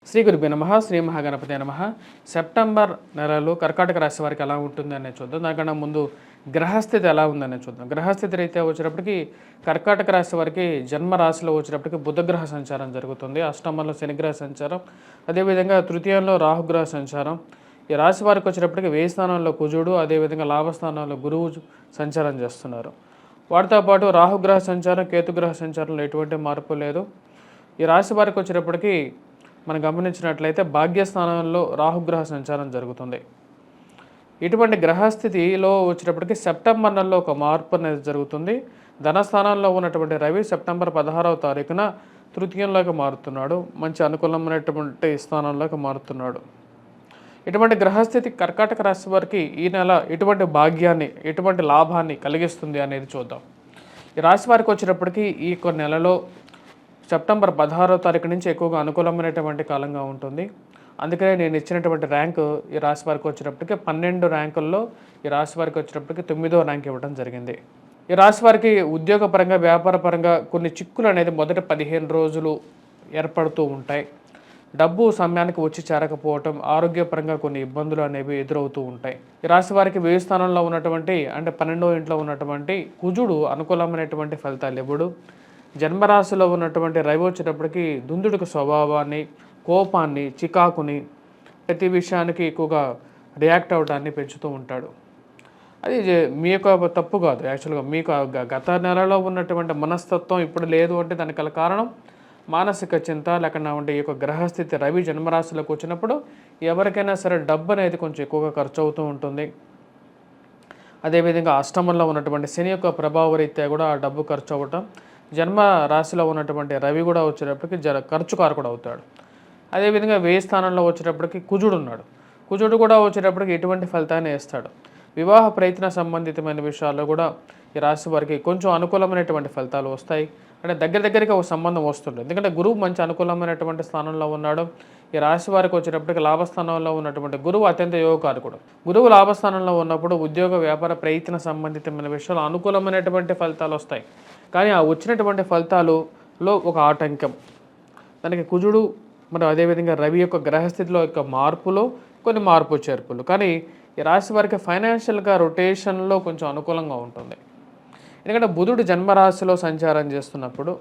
శ్రీ గురుభ్యో నమః శ్రీ మహాగణపతే నమః. సెప్టెంబర్ నెలలో కర్కాటక రాశి వారికి ఎలా ఉంటుంది అనేది చూద్దాం. దానికన్నా ముందు గ్రహస్థితి ఎలా ఉందనేది చూద్దాం. గ్రహస్థితి రీత్యా వచ్చేటప్పటికి కర్కాటక రాశి వారికి జన్మ రాశిలో వచ్చేటప్పటికి బుధగ్రహ సంచారం జరుగుతుంది. అష్టమంలో శనిగ్రహ సంచారం, అదేవిధంగా తృతీయంలో రాహుగ్రహ సంచారం. ఈ రాశి వారికి వచ్చేటప్పటికి వ్యయ స్థానంలో కుజుడు, అదేవిధంగా లాభస్థానంలో గురువు సంచారం చేస్తున్నారు. వాటితో పాటు రాహుగ్రహ సంచారం, కేతుగ్రహ సంచారంలో ఎటువంటి మార్పు లేదు. ఈ రాశి వారికి వచ్చేటప్పటికి మనం గమనించినట్లయితే భాగ్యస్థానంలో రాహుగ్రహ సంచారం జరుగుతుంది. ఇటువంటి గ్రహస్థితిలో వచ్చేటప్పటికి సెప్టెంబర్ నెలలో ఒక మార్పు అనేది జరుగుతుంది. ధనస్థానంలో ఉన్నటువంటి రవి సెప్టెంబర్ 16వ తారీఖున తృతీయంలోకి మారుతున్నాడు. మంచి అనుకూలమైనటువంటి స్థానంలోకి మారుతున్నాడు. ఇటువంటి గ్రహస్థితి కర్కాటక రాశి వారికి ఈ నెల ఎటువంటి భాగ్యాన్ని, ఎటువంటి లాభాన్ని కలిగిస్తుంది అనేది చూద్దాం. ఈ రాశి వారికి వచ్చేటప్పటికి ఈ నెలలో సెప్టెంబర్ 16వ తారీఖు నుంచి ఎక్కువగా అనుకూలమైనటువంటి కాలంగా ఉంటుంది. అందుకనే నేను ఇచ్చినటువంటి ర్యాంకు ఈ రాశి వారికి వచ్చేటప్పటికి 12 ర్యాంకుల్లో ఈ రాశి వారికి వచ్చేటప్పటికి 9వ ర్యాంక్ ఇవ్వడం జరిగింది. ఈ రాశి వారికి ఉద్యోగపరంగా, వ్యాపారపరంగా కొన్ని చిక్కులు అనేది మొదటి 15 రోజులు ఏర్పడుతూ ఉంటాయి. డబ్బు సమయానికి వచ్చి చేరకపోవటం, ఆరోగ్యపరంగా కొన్ని ఇబ్బందులు అనేవి ఎదురవుతూ ఉంటాయి. ఈ రాశి వారికి వ్యయ స్థానంలో ఉన్నటువంటి అంటే 12వ ఇంట్లో ఉన్నటువంటి కుజుడు అనుకూలమైనటువంటి ఫలితాలు ఇవ్వడు. జన్మరాశిలో ఉన్నటువంటి రవి వచ్చేటప్పటికి దుందుడుకు స్వభావాన్ని, కోపాన్ని, చికాకుని, ప్రతి విషయానికి ఎక్కువగా రియాక్ట్ అవ్వడాన్ని పెంచుతూ ఉంటాడు. అది మీ యొక్క తప్పు కాదు. యాక్చువల్గా మీకు గత నెలలో ఉన్నటువంటి మనస్తత్వం ఇప్పుడు లేదు అంటే దానికి గల కారణం మానసిక చింత, లేకుండా ఉండే ఈ యొక్క గ్రహస్థితి రవి జన్మరాశిలోకి వచ్చినప్పుడు ఎవరికైనా సరే డబ్బు అనేది కొంచెం ఎక్కువగా ఖర్చు అవుతూ ఉంటుంది. అదేవిధంగా అష్టమంలో ఉన్నటువంటి శని యొక్క ప్రభావ రీత్యా కూడా ఆ డబ్బు ఖర్చు అవ్వటం, జన్మ రాశిలో ఉన్నటువంటి రవి కూడా వచ్చేటప్పటికి ఖర్చుకారకుడు అవుతాడు. అదేవిధంగా వ్యయ స్థానంలో వచ్చేటప్పటికి కుజుడు ఉన్నాడు. కుజుడు కూడా వచ్చేటప్పటికి ఎటువంటి ఫలితాన్ని ఇస్తాడు. వివాహ ప్రయత్న సంబంధితమైన విషయాల్లో కూడా ఈ రాశి వారికి కొంచెం అనుకూలమైనటువంటి ఫలితాలు వస్తాయి. అంటే దగ్గరికి ఒక సంబంధం వస్తుంటుంది. ఎందుకంటే గురువు మంచి అనుకూలమైనటువంటి స్థానంలో ఉన్నాడు. ఈ రాశి వారికి వచ్చేటప్పటికి లాభస్థానంలో ఉన్నటువంటి గురువు అత్యంత యోగకారకుడు. గురువు లాభస్థానంలో ఉన్నప్పుడు ఉద్యోగ, వ్యాపార ప్రయత్న సంబంధితమైన విషయాలు అనుకూలమైనటువంటి ఫలితాలు వస్తాయి. కానీ ఆ వచ్చినటువంటి ఫలితాలలో ఒక ఆటంకం, దానికి కుజుడు మరి అదేవిధంగా రవి యొక్క గ్రహస్థితిలో యొక్క మార్పులో కొన్ని మార్పు చేర్పులు. కానీ ఈ రాశి వారికి ఫైనాన్షియల్గా రొటేషన్లో కొంచెం అనుకూలంగా ఉంటుంది. ఎందుకంటే బుధుడు జన్మరాశిలో సంచారం చేస్తున్నప్పుడు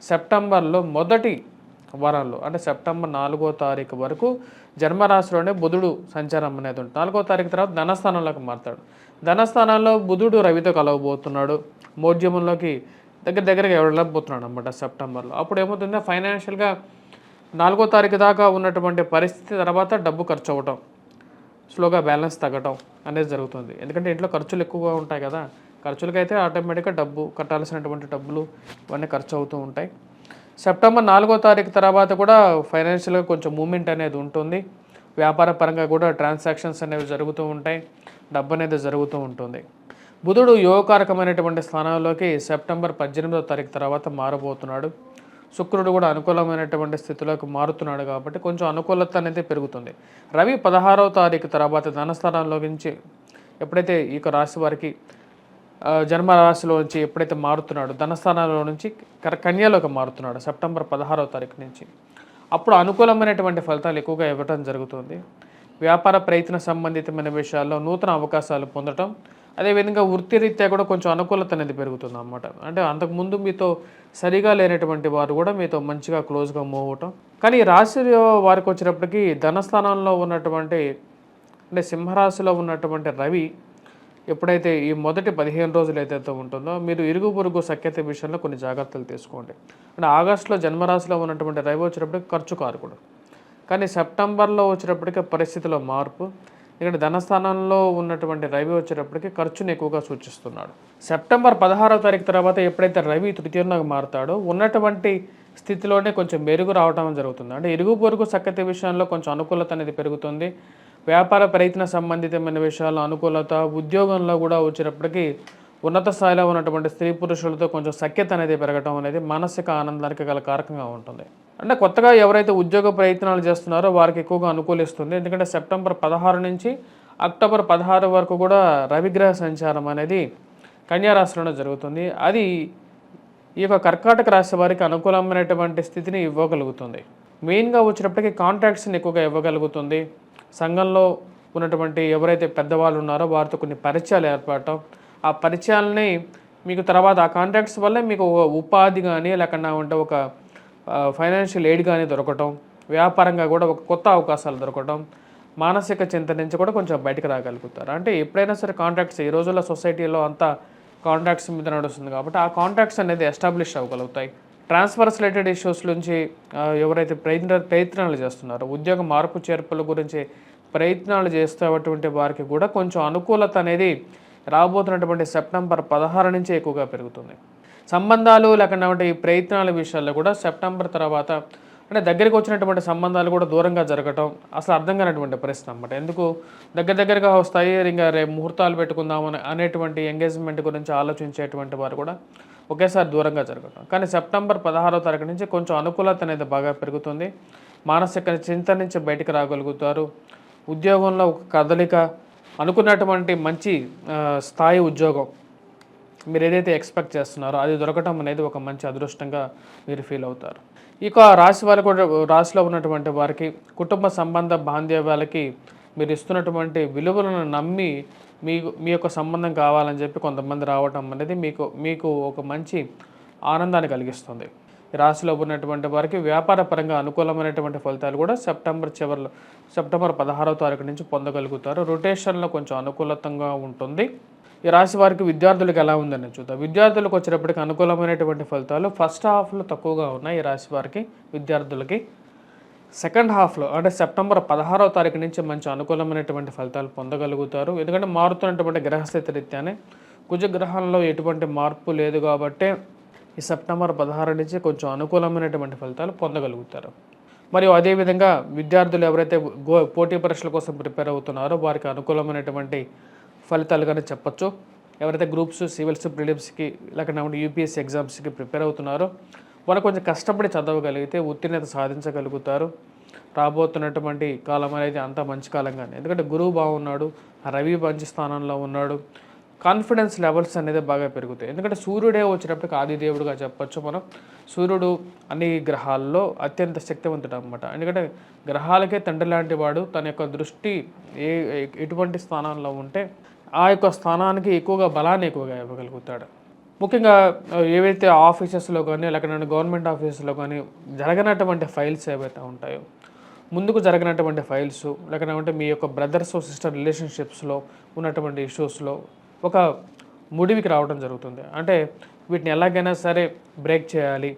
సెప్టెంబర్లో మొదటి వారంలో అంటే సెప్టెంబర్ 4వ తారీఖు వరకు జన్మరాశిలోనే బుధుడు సంచారం అనేది ఉంటుంది. 4వ తారీఖు తర్వాత ధనస్థానంలోకి మారుతాడు. ధనస్థానంలో బుధుడు రవితో కలవబోతున్నాడు. మోడ్యమంలోకి దగ్గరగా వెళ్ళబోతున్నాడు అన్నమాట సెప్టెంబర్లో. అప్పుడు ఏమవుతుందో ఫైనాన్షియల్గా 4వ తారీఖు దాకా ఉన్నటువంటి పరిస్థితి తర్వాత డబ్బు ఖర్చు అవ్వటం, స్లోగా బ్యాలెన్స్ తగ్గటం అనేది జరుగుతుంది. ఎందుకంటే ఇంట్లో ఖర్చులు ఎక్కువగా ఉంటాయి కదా. ఖర్చులకైతే ఆటోమేటిక్గా డబ్బు కట్టాల్సినటువంటి డబ్బులు ఇవన్నీ ఖర్చు అవుతూ ఉంటాయి. సెప్టెంబర్ 4వ తారీఖు తర్వాత కూడా ఫైనాన్షియల్గా కొంచెం మూమెంట్ అనేది ఉంటుంది. వ్యాపార పరంగా కూడా ట్రాన్సాక్షన్స్ అనేవి జరుగుతూ ఉంటాయి. డబ్బు అనేది జరుగుతూ ఉంటుంది. బుధుడు యోగకారకమైనటువంటి స్థానంలోకి సెప్టెంబర్ 18వ తారీఖు తర్వాత మారబోతున్నాడు. శుక్రుడు కూడా అనుకూలమైనటువంటి స్థితిలోకి మారుతున్నాడు కాబట్టి కొంచెం అనుకూలత అనేది పెరుగుతుంది. రవి 16వ తారీఖు తర్వాత ధనస్థానంలో నుంచి ఎప్పుడైతే ఈ రాశి వారికి జన్మరాశిలో నుంచి ఎప్పుడైతే మారుతున్నాడు, ధనస్థానంలో నుంచి కన్యలోకి మారుతున్నాడు సెప్టెంబర్ 16వ తారీఖు నుంచి, అప్పుడు అనుకూలమైనటువంటి ఫలితాలు ఎక్కువగా ఇవ్వటం జరుగుతుంది. వ్యాపార ప్రయత్న సంబంధితమైన విషయాల్లో నూతన అవకాశాలు పొందటం, అదేవిధంగా వృత్తిరీత్యా కూడా కొంచెం అనుకూలత అనేది పెరుగుతుంది అన్నమాట. అంటే అంతకుముందు మీతో సరిగా లేనటువంటి వారు కూడా మీతో మంచిగా క్లోజ్గా మూవ్ అవటం. కానీ ఈ రాశి వారికి వచ్చేటప్పటికి ధనస్థానంలో ఉన్నటువంటి అంటే సింహరాశిలో ఉన్నటువంటి రవి ఎప్పుడైతే ఈ మొదటి 15 రోజులు ఏదైతే ఉంటుందో మీరు ఇరుగు పొరుగు సఖ్యత విషయంలో కొన్ని జాగ్రత్తలు తీసుకోండి. అంటే ఆగస్టులో జన్మరాశిలో ఉన్నటువంటి రవి వచ్చేటప్పటికి ఖర్చు కారకుడు. కానీ సెప్టెంబర్లో వచ్చేటప్పటికి పరిస్థితిలో మార్పు, ఇక్కడ ధనస్థానంలో ఉన్నటువంటి రవి వచ్చేటప్పటికి ఖర్చుని ఎక్కువగా సూచిస్తున్నాడు. సెప్టెంబర్ 16వ తారీఖు తర్వాత ఎప్పుడైతే రవి తృతీయంలోకి మారుతాడో ఉన్నటువంటి స్థితిలోనే కొంచెం మెరుగు రావడం జరుగుతుంది. అంటే ఇరుగు పొరుగు సఖ్యత విషయంలో కొంచెం అనుకూలత అనేది పెరుగుతుంది. వ్యాపార ప్రయత్న సంబంధితమైన విషయాల్లో అనుకూలత, ఉద్యోగంలో కూడా వచ్చేటప్పటికి ఉన్నత స్థాయిలో ఉన్నటువంటి స్త్రీ పురుషులతో కొంచెం సఖ్యత అనేది పెరగడం అనేది మానసిక ఆనందానికి గల కారకంగా ఉంటుంది. అంటే కొత్తగా ఎవరైతే ఉద్యోగ ప్రయత్నాలు చేస్తున్నారో వారికి ఎక్కువగా అనుకూలిస్తుంది. ఎందుకంటే సెప్టెంబర్ 16 నుంచి అక్టోబర్ 16 వరకు కూడా రవిగ్రహ సంచారం అనేది కన్యారాశిలోనే జరుగుతుంది. అది ఈ యొక్క కర్కాటక రాశి వారికి అనుకూలమైనటువంటి స్థితిని ఇవ్వగలుగుతుంది. మెయిన్గా వచ్చినప్పటికీ కాంట్రాక్ట్స్ని ఎక్కువగా ఇవ్వగలుగుతుంది. సంఘంలో ఉన్నటువంటి ఎవరైతే పెద్దవాళ్ళు ఉన్నారో వారితో కొన్ని పరిచయాలు ఏర్పడటం, ఆ పరిచయాలని మీకు తర్వాత ఆ కాంట్రాక్ట్స్ వల్లే మీకు ఉపాధి కానీ లేకుండా ఉంటే ఒక ఫైనాన్షియల్ ఎయిడ్ కానీ దొరకటం, వ్యాపారంగా కూడా ఒక కొత్త అవకాశాలు దొరకటం, మానసిక చింత నుంచి కూడా కొంచెం బయటకు రాగలుగుతారు. అంటే ఎప్పుడైనా సరే కాంట్రాక్ట్స్ ఈ రోజుల్లో సొసైటీలో అంతా కాంట్రాక్ట్స్ మీద నడుస్తుంది కాబట్టి ఆ కాంట్రాక్ట్స్ అనేది ఎస్టాబ్లిష్ అవ్వగలుగుతాయి. ట్రాన్స్ఫర్స్ రిలేటెడ్ ఇష్యూస్ నుంచి ఎవరైతే ప్రయత్నాలు చేస్తున్నారో ఉద్యోగ మార్పు చేర్పుల గురించి ప్రయత్నాలు చేస్తున్నటువంటి వారికి కూడా కొంచెం అనుకూలత అనేది రాబోతున్నటువంటి సెప్టెంబర్ 16 నుంచే ఎక్కువగా పెరుగుతుంది. సంబంధాలు లేకుండా ఈ ప్రయత్నాల విషయాల్లో కూడా సెప్టెంబర్ తర్వాత అంటే దగ్గరికి వచ్చినటువంటి సంబంధాలు కూడా దూరంగా జరగటం అసలు అర్థం కానటువంటి పరిస్థితి అన్నమాట. ఎందుకు దగ్గరగా వస్తాయి, ఇంకా రేపు ముహూర్తాలు పెట్టుకుందామని అనేటువంటి ఎంగేజ్మెంట్ గురించి ఆలోచించేటువంటి వారు కూడా ఒకేసారి దూరంగా జరగటం. కానీ సెప్టెంబర్ 16వ తారీఖు నుంచి కొంచెం అనుకూలత అనేది బాగా పెరుగుతుంది. మానసిక చింత నుంచి బయటికి రాగలుగుతారు. ఉద్యోగంలో ఒక కదలిక, అనుకున్నటువంటి మంచి స్థాయి ఉద్యోగం మీరు ఏదైతే ఎక్స్పెక్ట్ చేస్తున్నారో అది దొరకటం అనేది ఒక మంచి అదృష్టంగా మీరు ఫీల్ అవుతారు. ఇక రాశి వారు కూడా రాశిలో ఉన్నటువంటి వారికి కుటుంబ సంబంధ బాంధవ్యాలకి మీరు ఇస్తున్నటువంటి విలువలను నమ్మి మీ యొక్క సంబంధం కావాలని చెప్పి కొంతమంది రావటం అనేది మీకు ఒక మంచి ఆనందాన్ని కలిగిస్తుంది. ఈ రాశిలో ఉన్నటువంటి వారికి వ్యాపార పరంగా అనుకూలమైనటువంటి ఫలితాలు కూడా సెప్టెంబర్ 16వ తారీఖు నుంచి పొందగలుగుతారు. రొటేషన్లో కొంచెం అనుకూలతంగా ఉంటుంది. ఈ రాశి వారికి విద్యార్థులకు ఎలా ఉందని చూద్దాం. విద్యార్థులకు వచ్చేటప్పటికి అనుకూలమైనటువంటి ఫలితాలు ఫస్ట్ హాఫ్లో తక్కువగా ఉన్నాయి. ఈ రాశి వారికి విద్యార్థులకి సెకండ్ హాఫ్లో అంటే సెప్టెంబర్ 16వ తారీఖు నుంచి మంచి అనుకూలమైనటువంటి ఫలితాలు పొందగలుగుతారు. ఎందుకంటే మారుతున్నటువంటి గ్రహస్థితి రీత్యానే కుజగ్రహంలో ఎటువంటి మార్పు లేదు కాబట్టి ఈ సెప్టెంబర్ 16 నుంచి కొంచెం అనుకూలమైనటువంటి ఫలితాలు పొందగలుగుతారు. మరియు అదేవిధంగా విద్యార్థులు ఎవరైతే పోటీ పరీక్షల కోసం ప్రిపేర్ అవుతున్నారో వారికి అనుకూలమైనటువంటి ఫలితాలుగానే చెప్పచ్చు. ఎవరైతే గ్రూప్స్, సివిల్స్, ప్రిలిమ్స్కి లేకపోతే యూపీఎస్సీ ఎగ్జామ్స్కి ప్రిపేర్ అవుతున్నారో వాళ్ళు కొంచెం కష్టపడి చదవగలిగితే ఉత్తీర్ణత సాధించగలుగుతారు. రాబోతున్నటువంటి కాలం అనేది అంతా మంచి కాలంగానే, ఎందుకంటే గురువు బాగున్నాడు, రవి మంచి స్థానంలో ఉన్నాడు. కాన్ఫిడెన్స్ లెవెల్స్ అనేది బాగా పెరుగుతాయి. ఎందుకంటే సూర్యుడే వచ్చినప్పటికి ఆదిదేవుడుగా చెప్పచ్చు మనం. సూర్యుడు అన్ని గ్రహాల్లో అత్యంత శక్తివంతుడు అనమాట. ఎందుకంటే గ్రహాలకే తండ్రి లాంటి వాడు. తన యొక్క దృష్టి ఎటువంటి స్థానంలో ఉంటే ఆ యొక్క స్థానానికి బలాన్ని ఎక్కువగా ఇవ్వగలుగుతాడు. ముఖ్యంగా ఏవైతే ఆఫీసెస్లో కానీ లేకపోతే గవర్నమెంట్ ఆఫీసెస్లో కానీ జరగనటువంటి ఫైల్స్ ఏవైతే ఉంటాయో, ముందుకు జరగనటువంటి ఫైల్స్ లేకపోతే మీ యొక్క బ్రదర్స్ సిస్టర్ రిలేషన్షిప్స్లో ఉన్నటువంటి ఇష్యూస్లో ఒక ముడివికి రావడం జరుగుతుంది. అంటే వీటిని ఎలాగైనా సరే బ్రేక్ చేయాలి,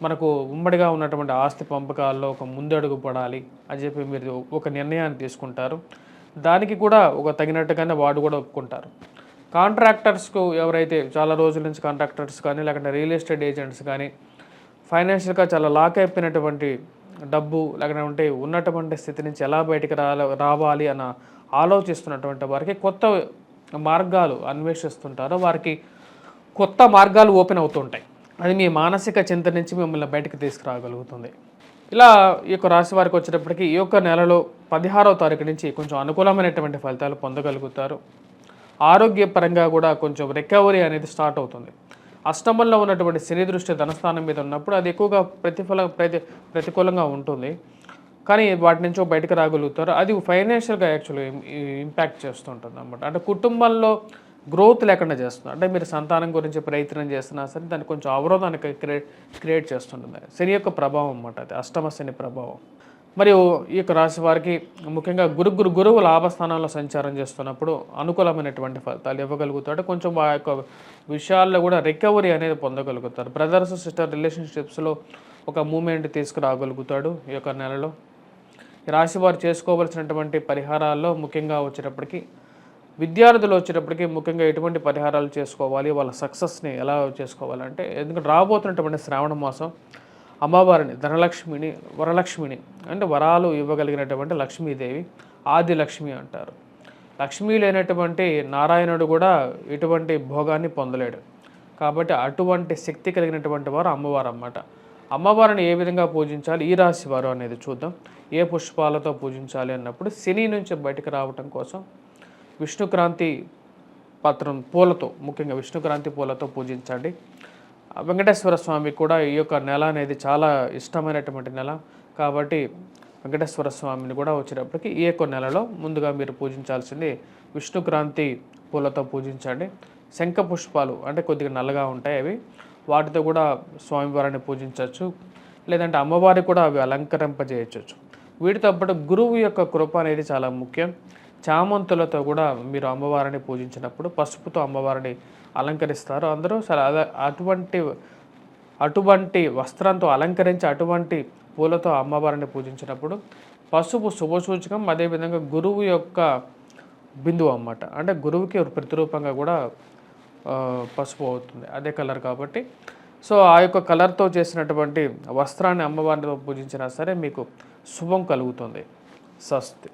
మనకు ఉమ్మడిగా ఉన్నటువంటి ఆస్తి పంపకాల్లో ఒక ముందడుగు పడాలి అని చెప్పి మీరు ఒక నిర్ణయాన్ని తీసుకుంటారు. దానికి కూడా ఒక తగినట్టుగానే వాడు కూడా ఒప్పుకుంటారు. కాంట్రాక్టర్స్కు ఎవరైతే చాలా రోజుల నుంచి కాంట్రాక్టర్స్ కానీ లేకపోతే రియల్ ఎస్టేట్ ఏజెంట్స్ కానీ ఫైనాన్షియల్గా చాలా లాక్ అయిపోయినటువంటి డబ్బు లేకపోతే ఉన్నటువంటి స్థితి నుంచి ఎలా బయటికి రావాలి అన్న ఆలోచిస్తున్నటువంటి వారికి కొత్త మార్గాలు అన్వేషిస్తుంటారో వారికి కొత్త మార్గాలు ఓపెన్ అవుతుంటాయి. అది మీ మానసిక చింత నుంచి మిమ్మల్ని బయటకు తీసుకురాగలుగుతుంది. ఇలా ఈ యొక్క రాశి వారికి వచ్చేటప్పటికి ఈ యొక్క నెలలో 16వ తారీఖు నుంచి కొంచెం అనుకూలమైనటువంటి ఫలితాలు పొందగలుగుతారు. ఆరోగ్యపరంగా కూడా కొంచెం రికవరీ అనేది స్టార్ట్ అవుతుంది. అష్టమంలో ఉన్నటువంటి శని దృష్టి ధనస్థానం మీద ఉన్నప్పుడు అది ఎక్కువగా ప్రతికూలంగా ఉంటుంది. కానీ వాటి నుంచి బయటకు రాగలుగుతారు. అది ఫైనాన్షియల్గా యాక్చువల్గా ఇంపాక్ట్ చేస్తుంటుంది అన్నమాట. అంటే కుటుంబంలో గ్రోత్ లేకుండా చేస్తుంది. అంటే మీరు సంతానం గురించి ప్రయత్నం చేస్తున్నా సరే దాన్ని కొంచెం అవరోధాన్ని క్రియేట్ చేస్తుంటుంది. శని యొక్క ప్రభావం అన్నమాట, అది అష్టమ శని ప్రభావం. మరియు ఈ యొక్క రాశి వారికి ముఖ్యంగా గురువు లాభస్థానంలో సంచారం చేస్తున్నప్పుడు అనుకూలమైనటువంటి ఫలితాలు ఇవ్వగలుగుతాడు. కొంచెం ఆ యొక్క విషయాల్లో కూడా రికవరీ అనేది పొందగలుగుతారు. బ్రదర్స్ సిస్టర్ రిలేషన్షిప్స్లో ఒక మూమెంట్ తీసుకురాగలుగుతాడు ఈ యొక్క నెలలో. ఈ రాశి వారు చేసుకోవాల్సినటువంటి పరిహారాల్లో ముఖ్యంగా వచ్చేటప్పటికి విద్యార్థులు వచ్చేటప్పటికి ముఖ్యంగా ఎటువంటి పరిహారాలు చేసుకోవాలి, వాళ్ళ సక్సెస్ని ఎలా చేసుకోవాలంటే, ఎందుకంటే రాబోతున్నటువంటి శ్రావణ మాసం అమ్మవారిని ధనలక్ష్మిని వరలక్ష్మిని అంటే వరాలు ఇవ్వగలిగినటువంటి లక్ష్మీదేవి ఆది లక్ష్మి అంటారు. లక్ష్మీ లేనటువంటి నారాయణుడు కూడా ఎటువంటి భోగాన్ని పొందలేడు. కాబట్టి అటువంటి శక్తి కలిగినటువంటి వారు అమ్మవారు అన్నమాట. అమ్మవారిని ఏ విధంగా పూజించాలి ఈ రాశి వారు అనేది చూద్దాం. ఏ పుష్పాలతో పూజించాలి అన్నప్పుడు శని నుంచి బయటకు రావటం కోసం విష్ణుక్రాంతి పత్రం పూలతో, ముఖ్యంగా విష్ణుక్రాంతి పూలతో పూజించండి. వెంకటేశ్వర స్వామి కూడా ఈ యొక్క నెల అనేది చాలా ఇష్టమైనటువంటి నెల. కాబట్టి వెంకటేశ్వర స్వామిని కూడా వచ్చేటప్పటికి ఈ యొక్క నెలలో ముందుగా మీరు పూజించాల్సింది విష్ణుక్రాంతి పూలతో పూజించండి. శంఖ పుష్పాలు అంటే కొద్దిగా నల్లగా ఉంటాయి అవి, వాటితో కూడా స్వామివారిని పూజించవచ్చు. లేదంటే అమ్మవారికి కూడా అవి అలంకరింపజేయచ్చు. వీటితో పాటు గురువు యొక్క కృప అనేది చాలా ముఖ్యం. చామంతులతో కూడా మీరు అమ్మవారిని పూజించినప్పుడు పసుపుతో అమ్మవారిని అలంకరిస్తారు అందరూ. సరే అటువంటి వస్త్రంతో అలంకరించి అటువంటి పూలతో అమ్మవారిని పూజించినప్పుడు పసుపు శుభసూచకం. అదేవిధంగా గురువు యొక్క బిందువు అన్నమాట. అంటే గురువుకి ప్రతిరూపంగా కూడా పసుపు అవుతుంది, అదే కలర్ కాబట్టి. సో ఆ యొక్క కలర్తో చేసినటువంటి వస్త్రాన్ని అమ్మవారితో పూజించినా సరే మీకు శుభం కలుగుతుంది. స్వస్తి.